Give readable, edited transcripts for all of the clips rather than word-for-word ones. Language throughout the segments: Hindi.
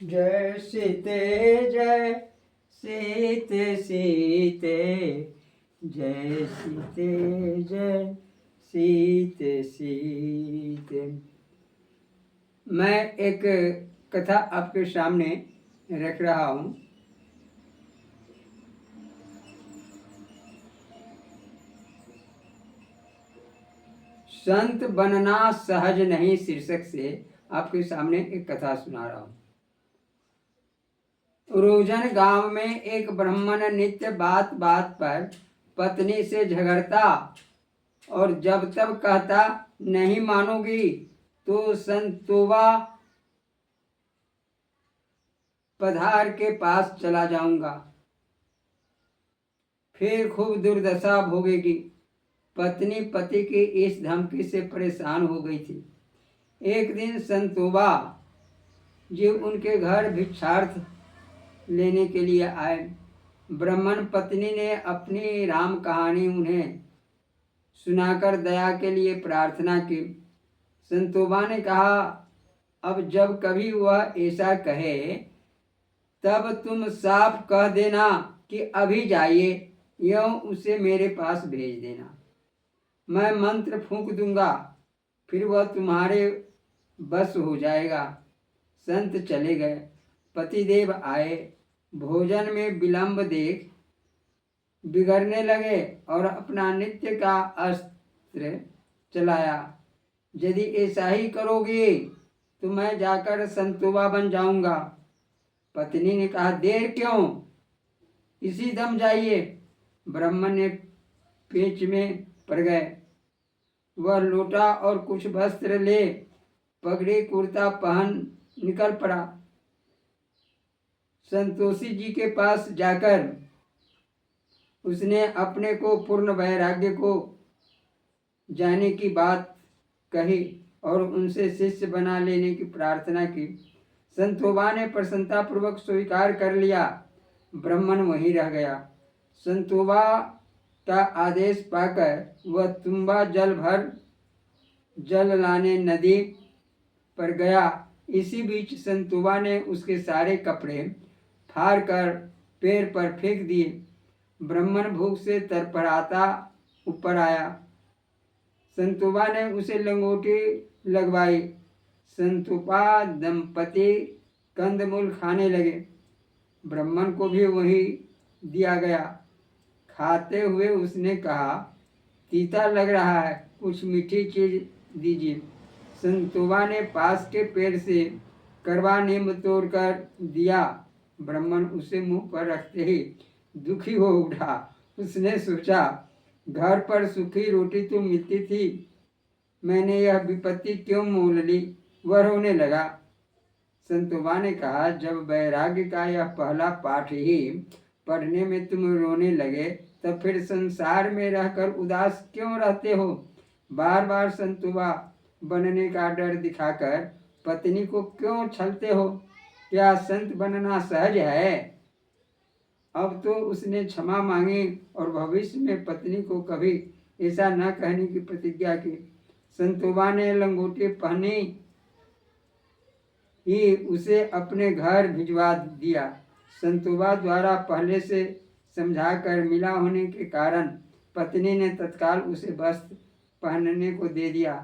जय सीते जय सीते सीते, जय सीते जय सीते सीते। मैं एक कथा आपके सामने रख रहा हूँ। संत बनना सहज नहीं शीर्षक से आपके सामने एक कथा सुना रहा हूँ। रोजन गांव में एक ब्राह्मण नित्य बात बात पर पत्नी से झगड़ता और जब तब कहता नहीं मानोगी तो संतोबा पधार के पास चला जाऊंगा, फिर खूब दुर्दशा भोगेगी। पत्नी पति की इस धमकी से परेशान हो गई थी। एक दिन संतोबा जी उनके घर भिक्षार्थ लेने के लिए आए। ब्राह्मण पत्नी ने अपनी राम कहानी उन्हें सुनाकर दया के लिए प्रार्थना की। संतोबा ने कहा, अब जब कभी वह ऐसा कहे तब तुम साफ कह देना कि अभी जाइए, एवं उसे मेरे पास भेज देना। मैं मंत्र फूंक दूंगा, फिर वह तुम्हारे बस हो जाएगा। संत चले गए। पतिदेव आए। भोजन में विलंब देख बिगड़ने लगे और अपना नित्य का अस्त्र चलाया। यदि ऐसा ही करोगे तो मैं जाकर संतोबा बन जाऊंगा। पत्नी ने कहा, देर क्यों, इसी दम जाइए। ब्राह्मण ने पेच में पड़ गए। वह लोटा और कुछ वस्त्र ले पगड़ी कुर्ता पहन निकल पड़ा। संतोषी जी के पास जाकर उसने अपने को पूर्ण वैराग्य को जाने की बात कही और उनसे शिष्य बना लेने की प्रार्थना की। संतोबा ने प्रसन्नतापूर्वक स्वीकार कर लिया। ब्राह्मण वहीं रह गया। संतोबा का आदेश पाकर वह तुम्बा जल लाने नदी पर गया। इसी बीच संतोबा ने उसके सारे कपड़े फाड़ कर पैर पर फेंक दिए। ब्राह्मण भूख से तरफड़ाता ऊपर आया। संतोबा ने उसे लंगोटी लगवाई। संतोबा दंपति कंदमूल खाने लगे। ब्राह्मण को भी वही दिया गया। खाते हुए उसने कहा, तीता लग रहा है, कुछ मीठी चीज दीजिए। संतोबा ने पास के पेड़ से करवा नींब तोड़कर दिया। ब्राह्मण उसे मुंह पर रखते ही दुखी हो उठा। उसने सोचा, घर पर सूखी रोटी तो मिलती थी, मैंने यह विपत्ति क्यों मोल ली। वह रोने लगा। संतोबा ने कहा, जब वैराग्य का यह पहला पाठ ही पढ़ने में तुम रोने लगे तब फिर संसार में रहकर उदास क्यों रहते हो। बार बार संतोबा बनने का डर दिखाकर पत्नी को क्यों छलते हो। क्या संत बनना सहज है। अब तो उसने क्षमा मांगी और भविष्य में पत्नी को कभी ऐसा न कहने की प्रतिज्ञा की। संतोबा ने लंगोटी पहनी ही उसे अपने घर भिजवा दिया। संतोबा द्वारा पहले से समझाकर मिला होने के कारण पत्नी ने तत्काल उसे वस्त्र पहनने को दे दिया।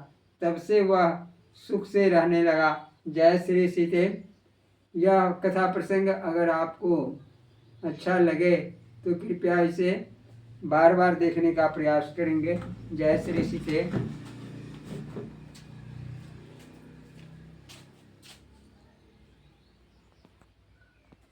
तब से वह सुख से रहने लगा। जय श्री सीते। यह कथा प्रसंग अगर आपको अच्छा लगे तो कृपया इसे बार बार देखने का प्रयास करेंगे। जय श्री सीते।